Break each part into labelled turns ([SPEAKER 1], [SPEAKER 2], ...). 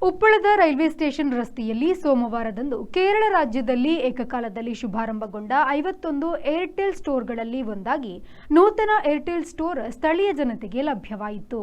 [SPEAKER 1] ಉಪ್ಪಳದ railway station ರಸ್ತೆಯಲ್ಲಿ ಸೋಮವಾರದಂದು ಕೇರಳ ರಾಜ್ಯದಲ್ಲಿ ಏಕಕಾಲದಲ್ಲಿ ಶುಭಾರಂಭಗೊಂಡ 51 ಏರ್ಟೆಲ್ ಸ್ಟೋರ್ಗಳಲ್ಲಿ ಒಂದಾಗಿ ನೂತನ ಏರ್ಟೆಲ್ ಸ್ಟೋರ್ ಸ್ಥಳೀಯ ಜನತೆಗೆ ಲಭ್ಯವಾಯಿತು.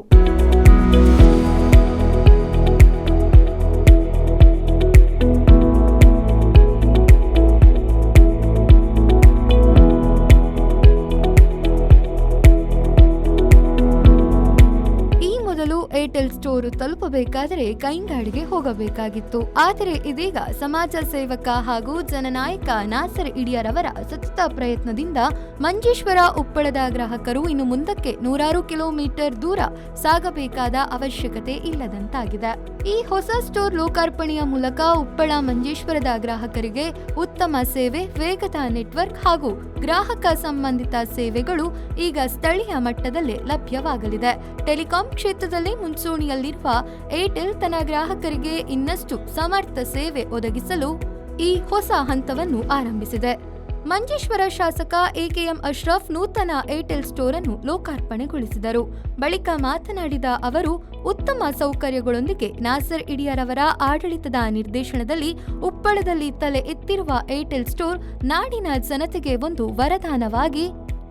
[SPEAKER 1] ಏರ್ಟೆಲ್ ಸ್ಟೋರ್ ತಲುಪಬೇಕಾದರೆ ಕೈಂಗಾಡಿಗೆ ಹೋಗಬೇಕಾಗಿತ್ತು. ಆದರೆ ಇದೀಗ ಸಮಾಜ ಸೇವಕ ಹಾಗೂ ಜನನಾಯಕ ನಾಸರ್ ಇಡಿಯಾರ್ ಅವರ ಸತತ ಪ್ರಯತ್ನದಿಂದ ಮಂಜೇಶ್ವರ ಉಪ್ಪಳದ ಗ್ರಾಹಕರು ಇನ್ನು ಮುಂದಕ್ಕೆ 100 ಕಿಲೋಮೀಟರ್ ದೂರ ಸಾಗಬೇಕಾದ ಅವಶ್ಯಕತೆ ಇಲ್ಲದಂತಾಗಿದೆ. ಈ ಹೊಸ ಸ್ಟೋರ್ ಲೋಕಾರ್ಪಣೆಯ ಮೂಲಕ ಉಪ್ಪಳ ಮಂಜೇಶ್ವರದ ಗ್ರಾಹಕರಿಗೆ ಉತ್ತಮ ಸೇವೆ, ವೇಗದ ನೆಟ್ವರ್ಕ್ ಹಾಗೂ ಗ್ರಾಹಕ ಸಂಬಂಧಿತ ಸೇವೆಗಳು ಈಗ ಸ್ಥಳೀಯ ಮಟ್ಟದಲ್ಲೇ ಲಭ್ಯವಾಗಲಿದೆ. ಟೆಲಿಕಾಂ ಕ್ಷೇತ್ರದಲ್ಲಿ ಮುಂಚೂಣಿಯಲ್ಲಿರುವ ಏರ್ಟೆಲ್ ತನ್ನ ಗ್ರಾಹಕರಿಗೆ ಇನ್ನಷ್ಟು ಸಮರ್ಥ ಸೇವೆ ಒದಗಿಸಲು ಈ ಹೊಸ ಹಂತವನ್ನು ಆರಂಭಿಸಿದೆ. ಮಂಜೇಶ್ವರ ಶಾಸಕ ಎಕೆಎಂ ಅಶ್ರಫ್ ನೂತನ ಏರ್ಟೆಲ್ ಸ್ಟೋರ್ ಅನ್ನು ಲೋಕಾರ್ಪಣೆಗೊಳಿಸಿದರು. ಬಳಿಕ ಮಾತನಾಡಿದ ಅವರು, ಉತ್ತಮ ಸೌಕರ್ಯಗಳೊಂದಿಗೆ ನಾಸರ್ ಇಡಿಯಾರ್ ಅವರ ಆಡಳಿತದ ನಿರ್ದೇಶನದಲ್ಲಿ ಉಪ್ಪಳದಲ್ಲಿ ತಲೆ ಎತ್ತಿರುವ ಏರ್ಟೆಲ್ ಸ್ಟೋರ್ ನಾಡಿನ ಜನತೆಗೆ ಒಂದು ವರದಾನವಾಗಿ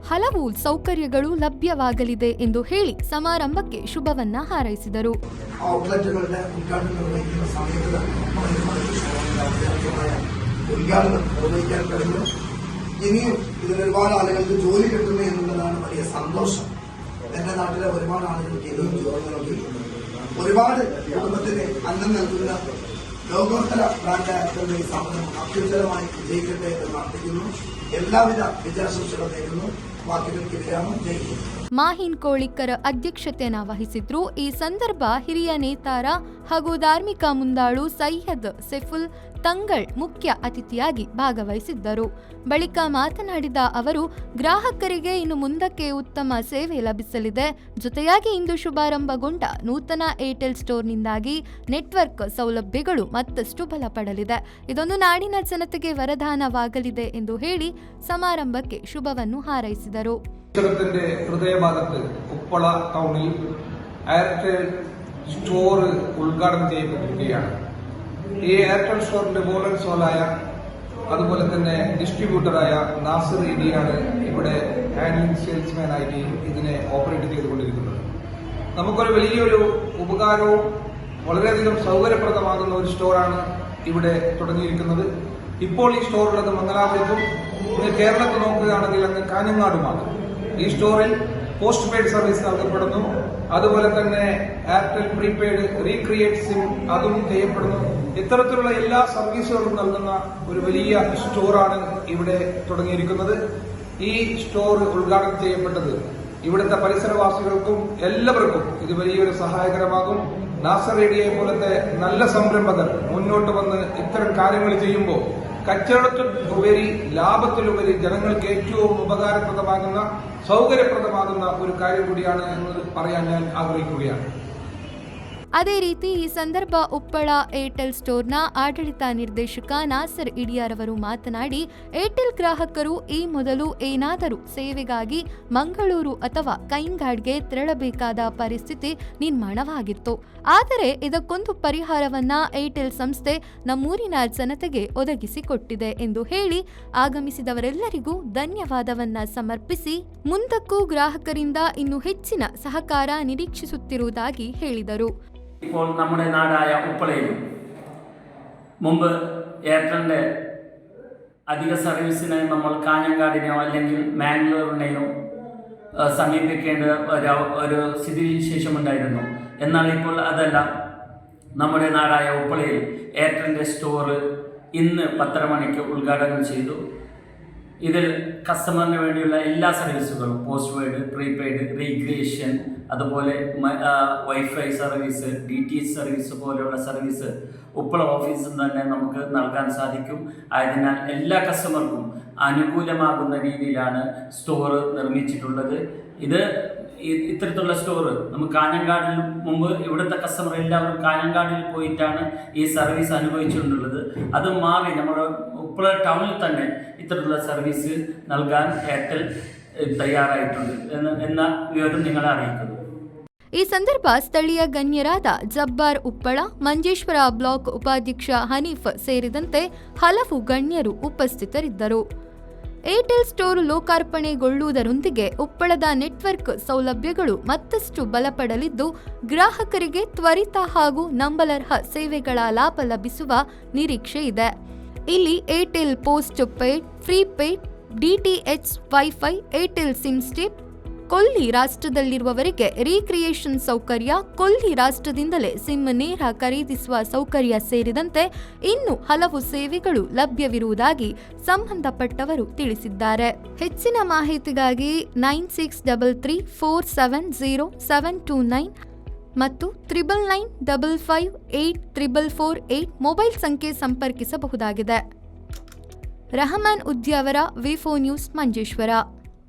[SPEAKER 1] ಹಲವು ಸೌಕರ್ಯಗಳು ಲಭ್ಯವಾಗಲಿದೆ ಎಂದು ಹೇಳಿ ಸಮಾರಂಭಕ್ಕೆ ಶುಭವನ್ನ ಹಾರೈಸಿದರು.
[SPEAKER 2] ഇനിയും ഇതിൽ ഒരുപാട് ആളുകൾക്ക് ജോലി കിട്ടുന്നു എന്നുള്ളതാണ് വലിയ സന്തോഷം. എന്റെ നാട്ടിലെ ഒരുപാട് ആളുകൾക്ക് ഇനിയും ജോലി നൽകി ഒരുപാട് കുടുംബത്തിന് അന്നം നൽകുന്ന ലോകോത്തര ബ്രാൻഡായിട്ടുള്ള ഈ സ്ഥാപനം അത്യുജ്വലമായി വിജയിക്കട്ടെ എന്ന് പ്രാർത്ഥിക്കുന്നു. എല്ലാവിധ വിജയാശംസകൾ നേരുന്നു.
[SPEAKER 1] ಮಾಹಿನ್ ಕೋಳಿಕ್ಕರ್ ಅಧ್ಯಕ್ಷತೆಯನ್ನು ವಹಿಸಿದ್ರು. ಈ ಸಂದರ್ಭ ಹಿರಿಯ ನೇತಾರ ಹಾಗೂ ಧಾರ್ಮಿಕ ಮುಂದಾಳು ಸೈಯದ್ ಸೆಫುಲ್ ತಂಗಳ್ ಮುಖ್ಯ ಅತಿಥಿಯಾಗಿ ಭಾಗವಹಿಸಿದ್ದರು. ಬಳಿಕ ಮಾತನಾಡಿದ ಅವರು, ಗ್ರಾಹಕರಿಗೆ ಇನ್ನು ಮುಂದಕ್ಕೆ ಉತ್ತಮ ಸೇವೆ ಲಭಿಸಲಿದೆ. ಜೊತೆಯಾಗಿ ಇಂದು ಶುಭಾರಂಭಗೊಂಡ ನೂತನ ಏರ್ಟೆಲ್ ಸ್ಟೋರ್ನಿಂದಾಗಿ ನೆಟ್ವರ್ಕ್ ಸೌಲಭ್ಯಗಳು ಮತ್ತಷ್ಟು ಬಲಪಡಲಿದೆ. ಇದೊಂದು ನಾಡಿನ ಜನತೆಗೆ ವರದಾನವಾಗಲಿದೆ ಎಂದು ಹೇಳಿ ಸಮಾರಂಭಕ್ಕೆ ಶುಭವನ್ನು ಹಾರೈಸಿದರು.
[SPEAKER 3] ഹൃദയഭാഗത്ത് ഉപ്പള ടൗണിൽ എയർടെൽ സ്റ്റോർ ഉദ്ഘാടനം ചെയ്യപ്പെട്ടിരിക്കുകയാണ്. ഈ എയർടെൽ സ്റ്റോറിന്റെ ബോർഡ് സോളായ അതുപോലെ തന്നെ ഡിസ്ട്രിബ്യൂട്ടറായ നാസർ ഇഡിയാണ് ഇവിടെ ഹാൻഡ്ലിംഗ് സെയിൽസ്മാൻ ആയിട്ട് ഇതിനെ ഓപ്പറേറ്റ് ചെയ്തുകൊണ്ടിരിക്കുന്നത്. നമുക്കൊരു വലിയൊരു ഉപകാരവും വളരെയധികം സൗകര്യപ്രദമാകുന്ന ഒരു സ്റ്റോറാണ് ഇവിടെ തുടങ്ങിയിരിക്കുന്നത്. ഇപ്പോൾ ഈ സ്റ്റോറുള്ളത് മംഗലാപുരത്തും കേരളത്തിൽ നോക്കുകയാണെങ്കിൽ അങ്ങ് കാഞ്ഞങ്ങാടുമാണ്. ഈ സ്റ്റോറിൽ പോസ്റ്റ് പെയ്ഡ് സർവീസ് നൽകപ്പെടുന്നു. അതുപോലെ തന്നെ എയർടെൽ പ്രീപെയ്ഡ് റീക്രിയേറ്റ് സിം അതും ചെയ്യപ്പെടുന്നു. ഇത്തരത്തിലുള്ള എല്ലാ സർവീസുകളും നൽകുന്ന ഒരു വലിയ സ്റ്റോറാണ് ഇവിടെ തുടങ്ങിയിരിക്കുന്നത്. ഈ സ്റ്റോർ ഉദ്ഘാടനം ചെയ്യപ്പെട്ടത് ഇവിടുത്തെ പരിസരവാസികൾക്കും എല്ലാവർക്കും ഇത് വലിയൊരു സഹായകരമാകും. നാസർ ഇഡിയെ പോലത്തെ നല്ല സംരംഭകർ മുന്നോട്ട് വന്ന് ഇത്തരം കാര്യങ്ങൾ ചെയ്യുമ്പോൾ കച്ചവടത്തിലുപരി ലാഭത്തിലുപരി ജനങ്ങൾക്ക് ഏറ്റവും ഉപകാരപ്രദമാകുന്ന സൗകര്യപ്രദമാകുന്ന ഒരു കാര്യം കൂടിയാണ് എന്ന് പറയാൻ ഞാൻ ആഗ്രഹിക്കുകയാണ്.
[SPEAKER 1] ಅದೇ ರೀತಿ ಈ ಸಂದರ್ಭ ಉಪ್ಪಳ ಏರ್ಟೆಲ್ ಸ್ಟೋರ್ನ ಆಡಳಿತ ನಿರ್ದೇಶಕ ನಾಸರ್ ಇಡಿಯಾರ್ ಅವರು ಮಾತನಾಡಿ, ಏರ್ಟೆಲ್ ಗ್ರಾಹಕರು ಈ ಮೊದಲು ಏನಾದರೂ ಸೇವೆಗಾಗಿ ಮಂಗಳೂರು ಅಥವಾ ಕೈಂಗಾಡ್ಗೆ ತೆರಳಬೇಕಾದ ಪರಿಸ್ಥಿತಿ ನಿರ್ಮಾಣವಾಗಿತ್ತು. ಆದರೆ ಇದಕ್ಕೊಂದು ಪರಿಹಾರವನ್ನ ಏರ್ಟೆಲ್ ಸಂಸ್ಥೆ ನಮ್ಮೂರಿನ ಜನತೆಗೆ ಒದಗಿಸಿಕೊಟ್ಟಿದೆ ಎಂದು ಹೇಳಿ ಆಗಮಿಸಿದವರೆಲ್ಲರಿಗೂ ಧನ್ಯವಾದವನ್ನ ಸಮರ್ಪಿಸಿ ಮುಂದಕ್ಕೂ ಗ್ರಾಹಕರಿಂದ ಇನ್ನೂ ಹೆಚ್ಚಿನ ಸಹಕಾರ ನಿರೀಕ್ಷಿಸುತ್ತಿರುವುದಾಗಿ ಹೇಳಿದರು.
[SPEAKER 4] ഇപ്പോൾ നമ്മുടെ നാടായ ഉപ്പളയിലും മുമ്പ് എയർടെലിൻ്റെ അധിക സർവീസിനായി നമ്മൾ കാഞ്ഞങ്ങാടിനെയോ അല്ലെങ്കിൽ മാംഗ്ലൂരിനെയോ സമീപിക്കേണ്ട ഒരു സ്ഥിതിവിശേഷമുണ്ടായിരുന്നു. എന്നാൽ ഇപ്പോൾ അതല്ല. നമ്മുടെ നാടായ ഉപ്പളയിൽ എയർടെലിൻ്റെ സ്റ്റോർ ഇന്ന് 10:30 മണിക്ക് ഉദ്ഘാടനം ചെയ്തു. ഇതിൽ കസ്റ്റമറിന് വേണ്ടിയുള്ള എല്ലാ സർവീസുകളും പോസ്റ്റ് പെയ്ഡ്, പ്രീപെയ്ഡ്, റീക്രിയേഷൻ, അതുപോലെ വൈഫൈ സർവീസ്, DTH സർവീസ് പോലെയുള്ള സർവീസ് ഉപ്പള ഓഫീസിൽ തന്നെ നമുക്ക് നൽകാൻ സാധിക്കും. ആയതിനാൽ എല്ലാ കസ്റ്റമർക്കും അനുകൂലമാകുന്ന രീതിയിലാണ് സ്റ്റോർ നിർമ്മിച്ചിട്ടുള്ളത്. ഇത് ഇത്തരത്തിലുള്ള സ്റ്റോർ നമുക്ക് കാഞ്ഞങ്ങാടിൽ മുമ്പ് ഇവിടുത്തെ കസ്റ്റമർ എല്ലാവരും കാഞ്ഞങ്ങാടിൽ പോയിട്ടാണ് ഈ സർവീസ് അനുഭവിച്ചിട്ടുള്ളത്. അത് മാറി നമ്മുടെ ഉപ്പള ടൗണിൽ തന്നെ ഇത്തരത്തിലുള്ള സർവീസ് നൽകാൻ എയർടെൽ തയ്യാറായിട്ടുണ്ട് എന്ന വിവരം നിങ്ങളെ അറിയിക്കുന്നു.
[SPEAKER 1] ಈ ಸಂದರ್ಭ ಸ್ಥಳೀಯ ಗಣ್ಯರಾದ ಜಬ್ಬಾರ್ ಉಪ್ಪಳ, ಮಂಜೇಶ್ವರ ಬ್ಲಾಕ್ ಉಪಾಧ್ಯಕ್ಷ ಹನೀಫ್ ಸೇರಿದಂತೆ ಹಲವು ಗಣ್ಯರು ಉಪಸ್ಥಿತರಿದ್ದರು. ಏರ್ಟೆಲ್ ಸ್ಟೋರ್ ಲೋಕಾರ್ಪಣೆಗೊಳ್ಳುವುದರೊಂದಿಗೆ ಉಪ್ಪಳದ ನೆಟ್ವರ್ಕ್ ಸೌಲಭ್ಯಗಳು ಮತ್ತಷ್ಟು ಬಲಪಡಲಿದ್ದು, ಗ್ರಾಹಕರಿಗೆ ತ್ವರಿತ ಹಾಗೂ ನಂಬಲರ್ಹ ಸೇವೆಗಳ ಲಾಭ ಲಭಿಸುವ ನಿರೀಕ್ಷೆ ಇದೆ. ಇಲ್ಲಿ Airtel postpaid, prepaid, DTH, wifi, Airtel SIM ಸ್ಟಿಪ್, ಕೊಲ್ಲಿ ರಾಷ್ಟ್ರದಲ್ಲಿರುವವರಿಗೆ ರೀಕ್ರಿಯೇಷನ್ ಸೌಕರ್ಯ, ಕೊಲ್ಲಿ ರಾಷ್ಟ್ರದಿಂದಲೇ ಸಿಮ್ ನೇರ ಖರೀದಿಸುವ ಸೌಕರ್ಯ ಸೇರಿದಂತೆ ಇನ್ನೂ ಹಲವು ಸೇವೆಗಳು ಲಭ್ಯವಿರುವುದಾಗಿ ಸಂಬಂಧಪಟ್ಟವರು ತಿಳಿಸಿದ್ದಾರೆ. ಹೆಚ್ಚಿನ ಮಾಹಿತಿಗಾಗಿ 9633470729 ಮತ್ತು 9995584448 ಮೊಬೈಲ್ ಸಂಖ್ಯೆ ಸಂಪರ್ಕಿಸಬಹುದಾಗಿದೆ. ರಹಮಾನ್ ಉದ್ಯಾವರ, ವಿ4 ನ್ಯೂಸ್, ಮಂಜೇಶ್ವರ.